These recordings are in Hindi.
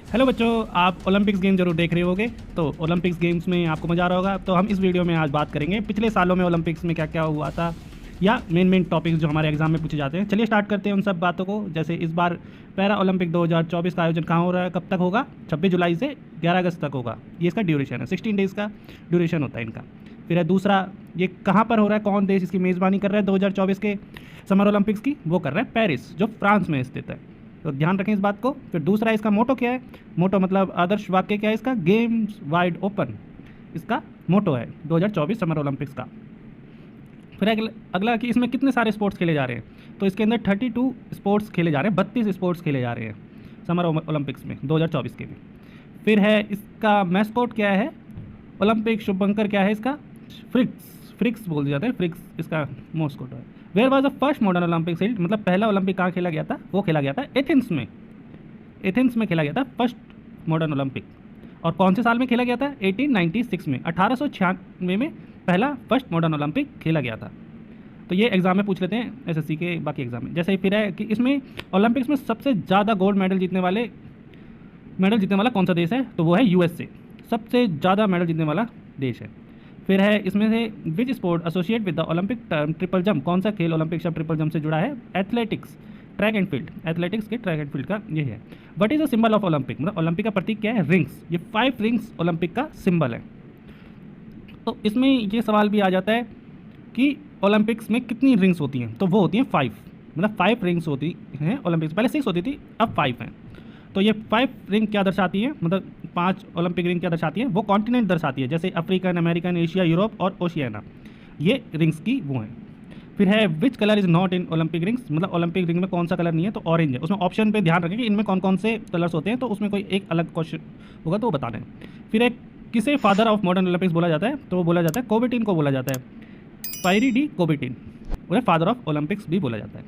हेलो बच्चों, आप ओलंपिक्स गेम जरूर देख रहे होगे। तो ओलंपिक्स गेम्स में आपको मज़ा आ रहा होगा। तो हम इस वीडियो में आज बात करेंगे पिछले सालों में ओलंपिक्स में क्या क्या हुआ था, या मेन टॉपिक्स जो हमारे एग्जाम में पूछे जाते हैं। चलिए स्टार्ट करते हैं उन सब बातों को। जैसे इस बार पैरा ओलंपिक 2024 का आयोजन कहाँ हो रहा है, कब तक होगा? 26 जुलाई से 11 अगस्त तक होगा। ये इसका ड्यूरेशन है, 16 डेज़ का ड्यूरेशन होता है इनका। फिर है दूसरा, ये कहाँ पर हो रहा है, कौन देश इसकी मेज़बानी कर रहा है 2024 के समर ओलंपिक्स की? वो कर रहा है पेरिस, जो फ्रांस में स्थित है। तो ध्यान रखें इस बात को। फिर दूसरा, इसका मोटो क्या है? मोटो मतलब आदर्श वाक्य क्या है इसका? गेम्स वाइड ओपन इसका मोटो है 2024 समर ओलंपिक्स का। फिर अगला कि इसमें कितने सारे स्पोर्ट्स खेले जा रहे हैं। तो इसके अंदर 32 स्पोर्ट्स खेले जा रहे हैं, 32 स्पोर्ट्स खेले जा रहे हैं समर ओलंपिक्स में 2024 के भी। फिर है इसका मैस्कॉट क्या है? ओलंपिक शुभंकर क्या है इसका? फ्रिक्स, फ्रिक्स बोल दिया जाता है, फ्रिक्स इसका मॉस्कोट है। Where was the first modern Olympic held, मतलब पहला ओलंपिक कहाँ खेला गया था? वो खेला गया था एथेंस में। एथेंस में खेला गया था फर्स्ट मॉडर्न ओलंपिक। और कौन से साल में खेला गया था? 1896 में, 1896 में पहला फर्स्ट मॉडर्न ओलंपिक खेला गया था। तो ये एग्जाम में पूछ लेते हैं, एसएससी के बाकी एग्जाम में। जैसे फिर है कि इसमें ओलंपिक्स में सबसे ज़्यादा गोल्ड मेडल जीतने वाला कौन सा देश है? तो वो है यूएसए, सबसे ज़्यादा मेडल जीतने वाला देश है। फिर है इसमें से which sport associate with the Olympic term triple jump, कौन सा खेल ओलंपिक शब्द ट्रिपल जंप से जुड़ा है? Athletics, track and field, athletics के ट्रैक एंड फील्ड का ये है। What is the symbol of Olympic, मतलब ओलंपिक का प्रतीक क्या है? रिंग्स। ये 5 रिंग्स ओलंपिक का सिंबल है। तो इसमें ये सवाल भी आ जाता है कि ओलंपिक्स में कितनी रिंग्स होती हैं? तो वो होती हैं 5, मतलब 5 रिंग्स होती हैं ओलंपिक्स। पहले 6 होती थी, अब 5 हैं। तो ये 5 रिंग क्या दर्शाती है, मतलब 5 ओलंपिक रिंग क्या दर्शाती है? वो कॉन्टिनेंट दर्शाती है, जैसे अफ्रीकन, अमेरिकन, एशिया, यूरोप और ओशियाना, ये रिंग्स की वो हैं। फिर है which colour is not in Olympic rings, मतलब ओलंपिक रिंग में कौन सा कलर नहीं है? तो ऑरेंज है। उसमें ऑप्शन पे ध्यान रखें कि इनमें कौन कौन से कलर्स होते हैं, तो उसमें कोई एक अलग क्वेश्चन होगा तो वो बता दें। फिर एक किसे फादर ऑफ मॉडर्न ओलंपिक्स बोला जाता है? तो वो बोला जाता है कोबिटिन को बोला जाता है, पायरी डी कोबिटिन, उन्हें फादर ऑफ ओलंपिक्स भी बोला जाता है।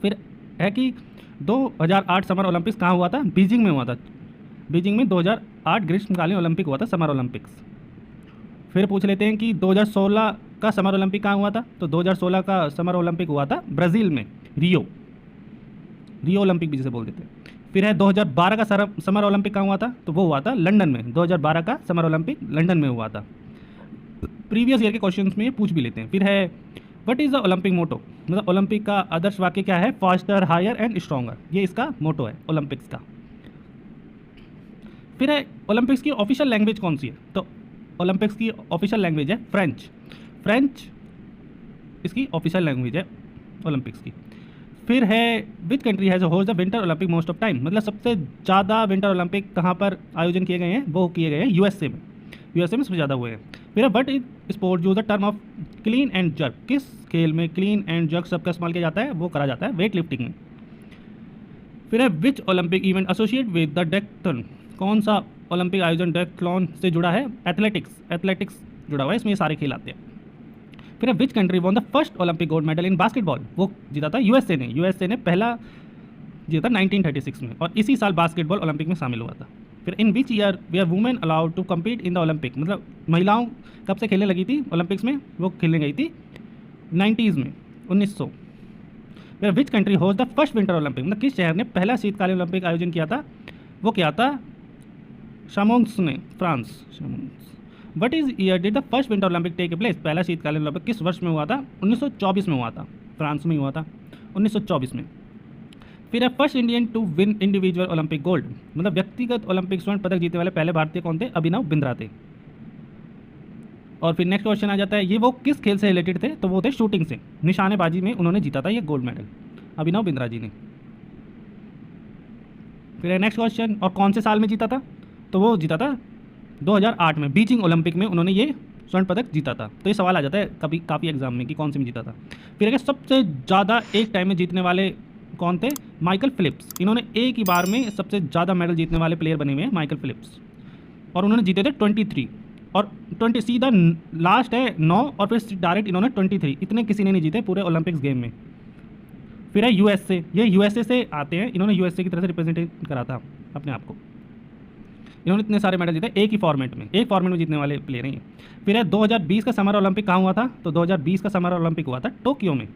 फिर है कि 2008 समर ओलंपिक्स कहाँ हुआ था? बीजिंग में हुआ था। बीजिंग में 2008 ग्रीष्मकालीन ओलंपिक हुआ था, समर ओलंपिक्स। फिर पूछ लेते हैं कि 2016 का समर ओलंपिक कहाँ हुआ था? तो 2016 का समर ओलंपिक हुआ था ब्राज़ील में, रियो ओलंपिक भी जिसे बोल देते हैं। फिर है 2012 का समर ओलंपिक कहाँ हुआ था? तो वो हुआ था लंदन में। 2012 का समर ओलंपिक लंदन में हुआ था। प्रीवियस ईयर के क्वेश्चंस में ये पूछ भी लेते हैं। फिर है व्हाट इज़ द ओलंपिक मोटो, मतलब ओलंपिक का आदर्श वाक्य क्या है? फास्टर, हायर एंड स्ट्रॉन्गर, ये इसका मोटो है ओलंपिक्स का। फिर है ओलंपिक्स की ऑफिशियल लैंग्वेज कौन सी है? तो ओलंपिक्स की ऑफिशियल लैंग्वेज है फ्रेंच। फ्रेंच इसकी ऑफिशियल लैंग्वेज है ओलंपिक्स की। फिर है which country has host the winter Olympic most of time, मतलब सबसे ज़्यादा विंटर ओलंपिक कहाँ पर आयोजन किए गए हैं? वो किए गए हैं यूएसए में। यूएसए में सबसे ज़्यादा हुए हैं। फिर है but is sport use the term of clean and jerk, किस खेल में क्लीन एंड जर्क शब्द का इस्तेमाल किया जाता है? वो करा जाता है वेट लिफ्टिंग में। फिर है which Olympic event associate with the decathlon, कौन सा ओलंपिक आयोजन डेक्थलॉन से जुड़ा है? एथलेटिक्स, एथलेटिक्स जुड़ा हुआ है, इसमें ये सारे खेल आते हैं। फिर which country won the first Olympic gold medal in basketball, वो जीता था यूएसए ने। यूएसए ने पहला जीता 1936 में, और इसी साल बास्केटबॉल ओलंपिक में शामिल हुआ था। फिर in which year were women allowed to compete in the Olympic, मतलब महिलाओं कब से खेलने लगी थी ओलंपिक्स में? वो खेलने गई थी 90s में, 1900। फिर which country host the first winter Olympic, मतलब किस शहर ने पहला शीतकालीन ओलंपिक आयोजन किया था? वो किया था शामोंग्स ने, France, Chamonix. What is year did the first winter Olympic take place, पहला शीतकालीन ओलंपिक किस वर्ष में हुआ था? 1924 में हुआ था, फ्रांस में हुआ था 1924 में। फिर है first Indian to win individual Olympic gold, मतलब व्यक्तिगत ओलंपिक स्वर्ण पदक जीतने वाले पहले भारतीय कौन थे? अभिनव बिंद्रा थे। और फिर नेक्स्ट क्वेश्चन आ जाता है, ये वो किस खेल से रिलेटेड थे? तो वो थे शूटिंग से, निशानेबाजी में उन्होंने जीता था ये गोल्ड मेडल, अभिनव बिंद्रा जी ने। फिर नेक्स्ट क्वेश्चन, और कौन से साल में जीता था? तो वो जीता था 2008 में, बीजिंग ओलंपिक में उन्होंने ये स्वर्ण पदक जीता था। तो ये सवाल आ जाता है कभी काफ़ी एग्जाम में कि कौन से में जीता था। फिर अगर सबसे ज़्यादा एक टाइम में जीतने वाले कौन थे? Michael Phelps. इन्होंने एक ही बार में सबसे ज़्यादा मेडल जीतने वाले प्लेयर बने हुए हैं माइकल फिलिप्स, और उन्होंने जीते थे 23, और 20 सीधा लास्ट है 9, और फिर डायरेक्ट इन्होंने 23, इतने किसी ने नहीं जीते पूरे ओलंपिक्स गेम में। फिर है यूएसए, ये यूएसए से आते हैं, इन्होंने यूएसए की तरफ से रिप्रेजेंट करा था अपने आप को। इन्होंने इतने सारे मेडल जीते एक ही फॉर्मेट में जीतने वाले प्लेयर हैं ये। फिर है 2020 का समर ओलंपिक कहाँ हुआ था? तो 2020 का समर ओलंपिक हुआ था टोक्यो में,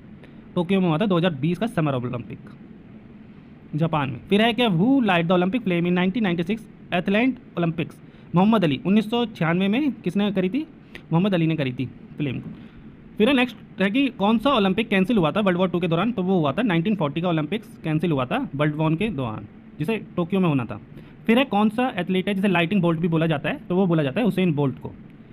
हुआ था 2020 का समर ओलंपिक। जापान में। फिर है कि who lit the Olympic flame in 1996 Atlanta Olympics, Muhammad Ali. 1996 में किसने करी थी? मोहम्मद अली ने करी थी फ्लेम को। फिर है नेक्स्ट है कि कौन सा ओलंपिक कैंसिल हुआ था वर्ल्ड वॉर 2 के दौरान? तो वो हुआ था 1940 का ओलंपिक्स कैंसिल हुआ था वर्ल्ड वॉर के दौरान, जिसे टोक्यो में होना था। फिर है कौन सा एथलीट है जिसे लाइटिंग बोल्ट भी बोला जाता है? तो वो बोला जाता है हुसैन बोल्ट को।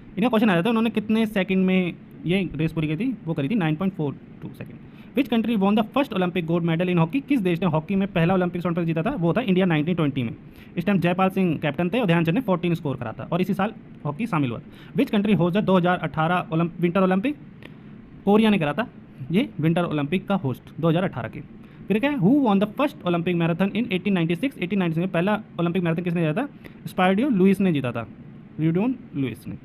इनका क्वेश्चन आया था उन्होंने कितने सेकंड में ये रेस पूरी की थी? वो करी थी 9.42 second. Which country won the first Olympic gold medal in hockey? किस देश ने हॉकी में पहला ओलंपिक स्वर्ण पदक जीता था? वो था इंडिया 1920 में। इस टाइम जयपाल सिंह कैप्टन थे और ध्यानचंद ने 14 स्कोर करा था और इसी साल हॉकी शामिल हुआ। Which country host the 2018 winter Olympic? Korea ने करा था ये विंटर ओलंपिक का होस्ट 2018 के। फिर क्या है who won the first Olympic marathon इन 1896? 1896 में पहला ओलंपिक मैराथन किसने जीता था? स्पाइडियो लुइस ने जीता था, रिडियन लुइस ने।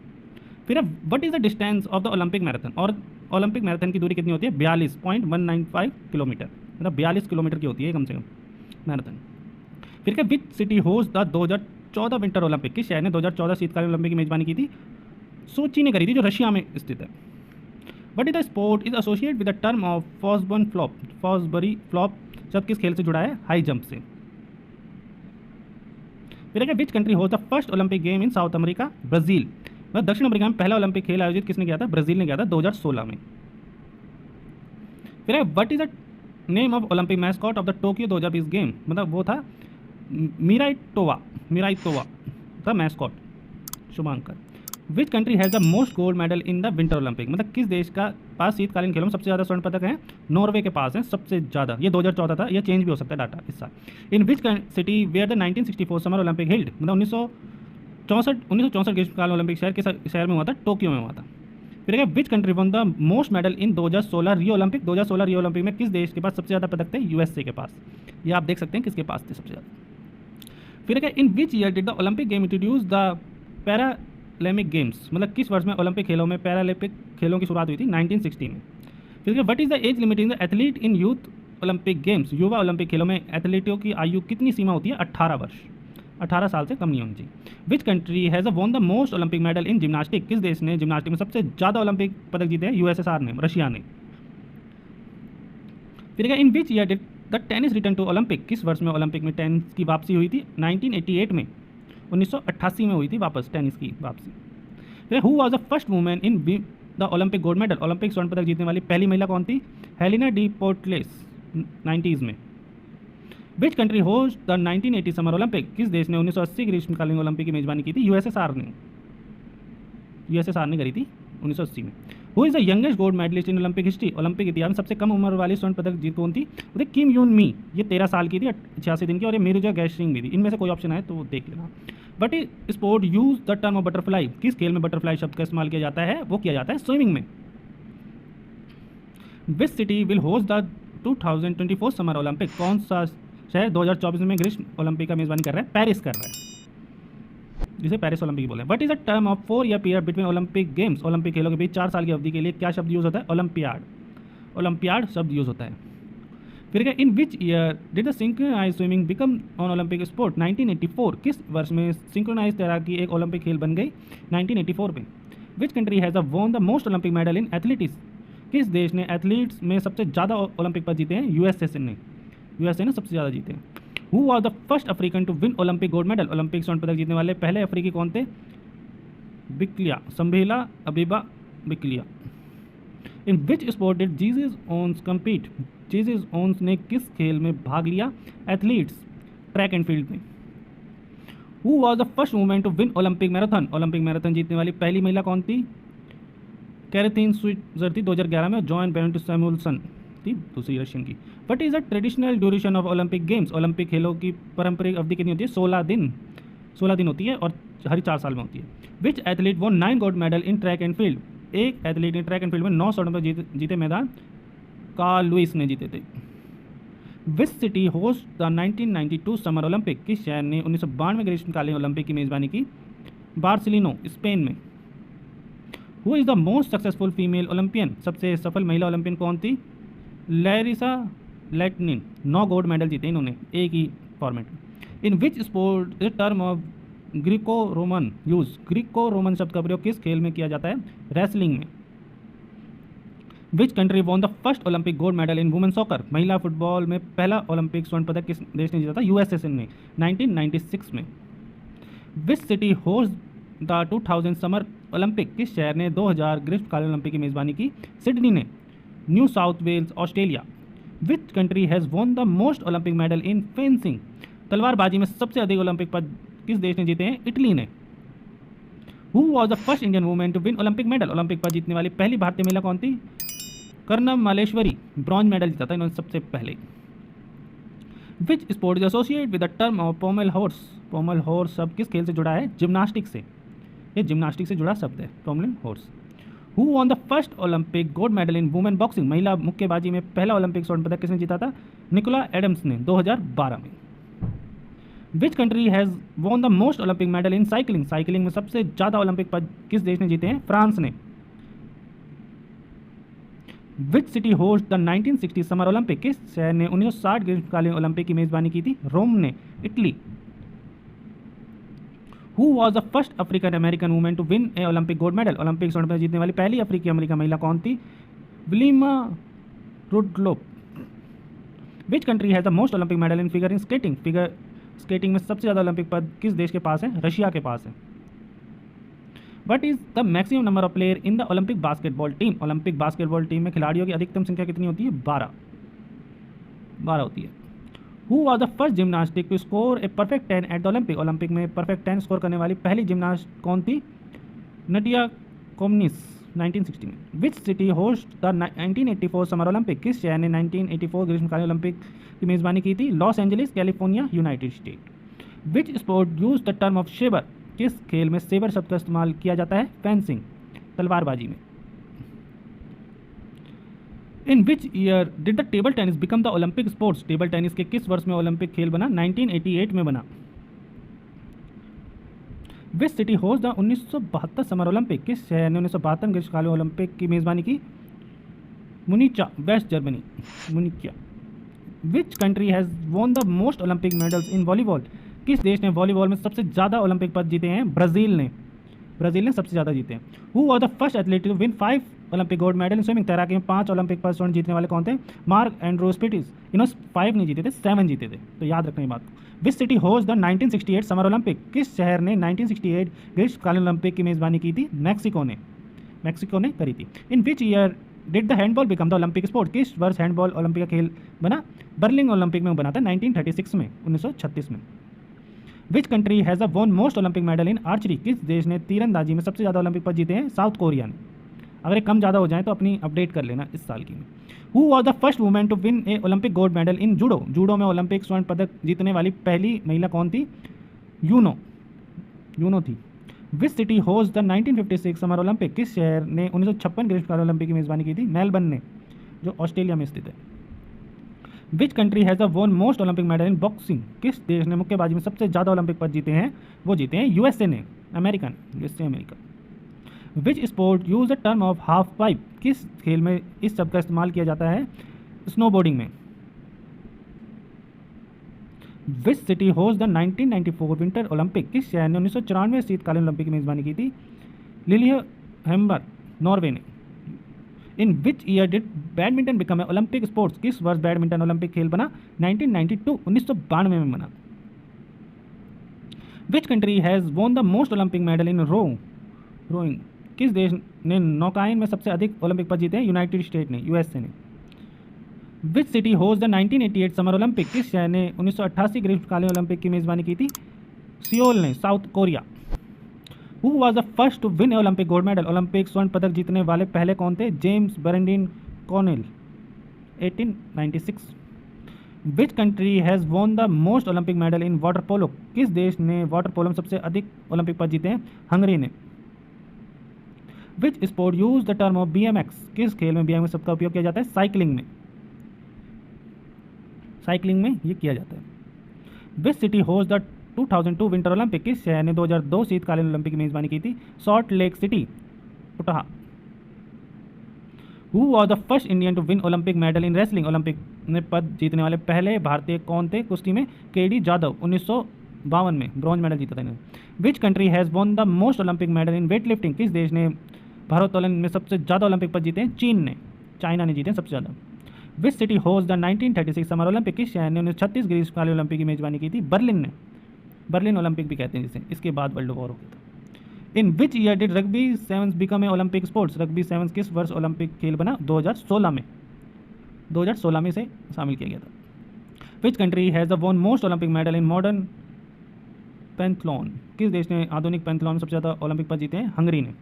फिर है what is the distance of the Olympic marathon? और ओलंपिक मैराथन की दूरी कितनी होती है? 42.195 किलोमीटर, मतलब 42 किलोमीटर की होती है कम से कम मैराथन। फिर क्या विच city host the 2014 winter Olympic? किस शहर ने 2014 शीतकालीन ओलंपिक की मेजबानी की थी? सोची ने करी थी, जो रशिया में स्थित है। What is the sport is associated with the term of Fosbury flop? Fosbury flop शब्द किस खेल से जुड़ा है? हाई जंप से। फिर है which country host the first Olympic game in south America? Brazil. मतलब दक्षिण अमेरिका में पहला ओलंपिक खेल आयोजित किसने किया था? ब्राज़ील ने किया था 2016 में। फिर है what is the name of Olympic mascot of the Tokyo 2020 game? मतलब वो था मिराइटोवा था mascot, Shubhankar. Which country has the most gold medal in the winter Olympic? मतलब किस देश का पास शीतकालीन खेलों में सबसे ज़्यादा स्वर्ण पदक हैं? नॉर्वे के पास है सबसे ज़्यादा। ये 2014 था, ये चेंज भी हो सकता है डाटा इस साल। In which city were the 1964 summer Olympic held? मतलब 1964 ग्रीष्मकालीन ओलंपिक शहर में हुआ था? टोक्यो में हुआ था। फिर क्या which country one the most medal in 2016 Rio Olympic? 2016 Rio Olympic में किस देश के पास सबसे ज़्यादा पदक थे? यूएसए के पास। ये आप देख सकते हैं किसके पास थे सबसे ज़्यादा। फिर क्या in which year did the Olympic game introduce the Paralympic games? मतलब किस वर्ष में ओलंपिक खेलों में पैरालैम्पिक खेलों की शुरुआत हुई थी? 1960 में। फिर what is the age limit in the athlete in youth Olympic games? युवा ओलंपिक खेलों में एथलीटों की आयु कितनी सीमा होती है? 18 वर्ष, 18 साल से कम नहीं होनी चाहिए। विच country has won the most Olympic medal in gymnastic? किस देश ने जिम्नास्टिक में सबसे ज़्यादा ओलंपिक पदक जीते हैं? यूएसएसआर ने, रशिया ने। फिर in which year did the tennis return to Olympic? किस वर्ष में ओलंपिक में टेनिस की वापसी हुई थी? 1988 में, 1988 में हुई थी वापस टेनिस की वापसी। फिर who was the first women in the Olympic gold medal? Olympic स्वर्ण पदक जीतने वाली पहली महिला कौन थी? हेलेना डी पोर्टलेस, 90s में। Which country host the 1980 summer Olympic? किस देश ने 1980 ग्रीष्मकालीन ओलंपिक की मेजबानी की थी? यूएसएसआर ने, यूएसएसआर ने करी थी 1980 में। Who is the youngest gold medalist in Olympic history? Olympic इतिहास में सबसे कम उम्र वाली स्वर्ण पदक जीत कौन थी? वो थी किम यून मी, ये 13 साल की थी, 86 दिन की, और ये मिर्जा गैशिंग भी थी। इनमें से कोई ऑप्शन है तो वो देख लेना। But sport use the term of butterfly? किस खेल में बटरफ्लाई शब्द का इस्तेमाल किया जाता है? वो किया जाता है स्विमिंग में। Which city will host the 2024 summer Olympic? कौन सा शहर 2024 में ग्रीष्म ओलंपिक का मेजबानी कर रहा है? पेरिस कर रहा है, जिसे पेरिस ओलंपिक बोले। What is the term of 4 year period between Olympic games? Olympic खेलों के बीच 4 साल की अवधि के लिए क्या शब्द यूज होता है? ओलंपियाड, ओलंपियाड शब्द यूज होता है। फिर क्या in which year did the synchronize swimming become an Olympic sport? 1984। किस वर्ष में सिंक्रोनाइज तैराकी एक ओलंपिक खेल बन गई? 1984 में। Which country has won the most Olympic medal in athletics? किस देश ने एथलीट्स में सबसे ज़्यादा ओलंपिक पद जीते हैं? यूएसए ने, यूएसए ने सबसे ज़्यादा जीते हैं। Who was the first African to win Olympic gold medal? Olympic स्वर्ण पदक जीतने वाले पहले अफ्रीकी कौन थे? बिकलिया, संभेला Abebe Bikila. In which sport did Jesse Owens compete? Jesse Owens ने किस खेल में भाग लिया? एथलीट्स, ट्रैक एंड फील्ड में। Who was the first women to win Olympic marathon? Olympic marathon जीतने वाली पहली महिला कौन थी? कैरेथिन स्विट्जर थी 2011 में, और जॉन बेनेट सैमुअल्सन थी दूसरी रशियन की। But is the traditional duration of Olympic games? Olympic खेलों की पारंपरिक अवधि कितनी होती है? 16 दिन होती है, और हर 4 साल में होती है। Which athlete won 9 gold medal in track and field? एक एथलीट ने ट्रैक एंड फील्ड में 9 स्वर्ण पदक जीते मैदान? कार्ल लुइस ने जीते थे। विच city host the 1992 summer Olympic? किस शहर ने 1992 ग्रीष्मकालीन ओलंपिक की मेजबानी की? बार्सिलोना, स्पेन में। Who is the most successful female Olympian? सबसे सफल महिला ओलंपियन कौन थी? लैरिसा लैटिनिन, 9 गोल्ड मेडल जीते इन्होंने एक ही फॉर्मेट में। In which sport the term of Greco Roman use? Greco Roman शब्द का प्रयोग किस खेल में किया जाता है? रेसलिंग में। Which country won the first Olympic gold medal in women soccer, महिला फुटबॉल में पहला ओलंपिक स्वर्ण पदक किस देश ने जीता था? यूएसए ने 1996 में। विच city host the 2000 summer Olympic, किस शहर ने 2000 ग्रीष्मकालीन ओलंपिक की मेज़बानी की? सिडनी ने। New South Wales Australia. Which country has won the most Olympic medal in fencing, तलवारबाजी में सबसे अधिक ओलंपिक पद किस देश ने जीते हैं? इटली ने। Who was the first Indian women to win Olympic medal, Olympic पद जीतने वाली पहली भारतीय महिला कौन थी? कर्णम मालेश्वरी, ब्रॉन्ज मेडल जीता था इन्होंने सबसे पहले। Which sport is associate with the term of पोमेल horse, पोमेल horse शब्द किस खेल से जुड़ा है? जिम्नास्टिक से, ये जिम्नास्टिक से जुड़ा शब्द है पोमेल horse. Who won the first Olympic gold medal in women boxing, महिला मुक्केबाजी में पहला ओलंपिक स्वर्ण पदक किसने जीता था? निकोला एडम्स ने 2012 में। Which country has won the most Olympic medal in cycling, cycling में सबसे ज़्यादा ओलंपिक पद किस देश ने जीते हैं? फ्रांस ने। विच city host the 1960 summer Olympic, किस शहर ने 1960 ग्रीष्मकालीन ओलंपिक की मेज़बानी की थी? रोम ने, Italy. Who was the first African American women to win a Olympic gold medal, Olympic स्वर्ण पदक जीतने वाली पहली अफ्रीकी अमेरिकन महिला कौन थी? Wilma Rudolph. Which country has the most Olympic medal in figure in skating, figure skating में सबसे ज़्यादा ओलंपिक पद किस देश के पास है? रशिया के पास है। What is the maximum number of player in the Olympic basketball team, Olympic basketball team में खिलाड़ियों की अधिकतम संख्या कितनी होती है? 12 होती है। Who was the first gymnastic to score a perfect 10 at the Olympic, Olympic में परफेक्ट 10 स्कोर करने वाली पहली जिम्नास्ट कौन थी? नडिया कोमनिस, 1960 में। विच city host the 1984 summer Olympic, किस शहर ने 1984 ग्रीष्मकालीन ओलंपिक की मेज़बानी की थी? Los Angeles, California, United State. Which sport use the term of sabre, किस खेल में सेबर शब्द का इस्तेमाल किया जाता है? फेंसिंग, तलवारबाजी में। In which year did the table tennis become the Olympic sports, table tennis के किस वर्ष में ओलंपिक खेल बना? 1988 में बना। Which city host the 1972 summer Olympic, किस शहर ने 1972 ग्रीष्मकालीन ओलंपिक की मेज़बानी की? Munich, West Germany, Munich. Which country has won the most Olympic medals in volleyball, किस देश ने वॉलीबॉल में सबसे ज़्यादा ओलंपिक पद जीते हैं? ब्राज़ील ने, ब्राज़ील ने सबसे ज़्यादा जीते हैं। Who was the first athlete to win 5 Olympic gold medal in swimming, तैराकी में 5 ओलंपिक पद स्वर्ण जीतने वाले कौन थे? मार्क एंड्रोस पिटिस, इन्होंने 5 नहीं जीते थे, 7 जीते थे, तो याद रखना ये बात। विच city host the 1968 summer Olympic, किस शहर ने 1968 ग्रीष्मकालीन ओलंपिक की मेज़बानी की थी? मैक्सिको ने करी थी। In which year did the handball become the Olympic sport, किस वर्ष हैंडबॉल ओलंपिक का खेल बना? बर्लिन ओलंपिक में बना था 1936 में, 1936 में। Which country has a won most Olympic medal in archery, किस देश ने तीरंदाजी में सबसे ज़्यादा ओलंपिक पद जीते हैं? साउथ कोरिया ने। अगर ये कम ज़्यादा हो जाए तो अपनी अपडेट कर लेना इस साल की में। Who was the first women to win a Olympic gold medal in judo, judo में ओलंपिक स्वर्ण पदक जीतने वाली पहली महिला कौन थी? यूनो थी। विच city host the 1956 summer Olympic, किस शहर ने 1956 ग्रीष्मकालीन ओलंपिक की मेज़बानी की थी? मेलबर्न ने, जो ऑस्ट्रेलिया में स्थित है। Which country has the won most Olympic medal in boxing, किस देश ने मुक्केबाजी में सबसे ज़्यादा ओलंपिक पद जीते हैं? वो जीते हैं यूएसए ने, America. Which sport use the term of half pipe, किस खेल में इस शब्द का इस्तेमाल किया जाता है? स्नोबोर्डिंग में। विच city host the 1994 winter Olympic, किस शहर ने 1994 शीतकालीन ओलंपिक की मेज़बानी की थी? लिलियहेम्बर, नॉर्वे ने। In which year did badminton become a Olympic sports, किस वर्ष बैडमिंटन ओलंपिक खेल बना? 1992, 1992 में बना। Which country has won the most Olympic medal in rowing, किस देश ने नौकायन में सबसे अधिक ओलंपिक पद जीते हैं? यूनाइटेड स्टेट ने, यूएसए ने। विच city host the 1988 summer Olympic, किस शहर ने 1988 ग्रीष्मकालीन ओलंपिक की मेज़बानी की थी? सियोल ने, South Korea. Who was the first to win a Olympic gold medal, Olympic स्वर्ण पदक जीतने वाले पहले कौन थे? James Brendan Cornell, 1896। Which country has won the most Olympic medal in water polo, किस देश ने वाटर पोलो में सबसे अधिक ओलंपिक पद जीते हैं? हंगरी ने। विच sport use the term of BMX, किस खेल में BMX शब्द का उपयोग किया जाता है? साइकिलिंग में ये किया जाता है। विच city host the 2002 winter Olympic, किस शहर ने 2002 शीतकालीन ओलंपिक की मेज़बानी की थी? Salt lake city, Utah. Who was the first Indian to win Olympic medal in wrestling, Olympic में पद जीतने वाले पहले भारतीय कौन थे? कुश्ती में KD जाधव, 1952 में ब्रॉन्ज मेडल जीता था इन्होंने। विच country has won the most Olympic medal in weight lifting, किस देश ने भारोत्तोलन में सबसे ज़्यादा ओलंपिक पद जीते हैं? चीन ने, चाइना ने जीते सबसे ज़्यादा। विच city host the 1936 summer Olympic, किस शहर ने 1936 ग्रीष्मकालीन ओलंपिक की मेजबानी की थी? बर्लिन ने, बर्लिन ओलंपिक भी कहते हैं जिसे। इसके बाद वर्ल्ड वॉर हो गया था। In which year did rugby sevens become a Olympic sports, rugby sevens किस वर्ष ओलंपिक खेल बना? 2016 में, 2016 में इसे शामिल किया गया था। Which country has the won most Olympic medal in modern pentathlon, किस देश ने आधुनिक पेंथलॉन में सबसे ज़्यादा ओलंपिक पद जीते हैं? हंगरी ने।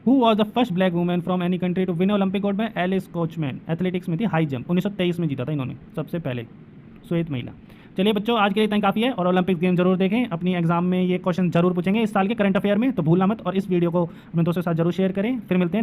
Who was the first black women from any country to win Olympic gold में? Alice Coachman. एथलेटिक्स में थी, हाई जंप 1923 में जीता था इन्होंने सबसे पहले, श्वेत महिला। चलिए बच्चों, आज के लिए इतना काफ़ी है, और ओलंपिक्स गेम जरूर देखें, अपनी एग्जाम में ये क्वेश्चन जरूर पूछेंगे इस साल के करंट अफेयर में, तो भूलना मत। और इस वीडियो को अपने दोस्तों के साथ जरूर शेयर करें। फिर मिलते हैं।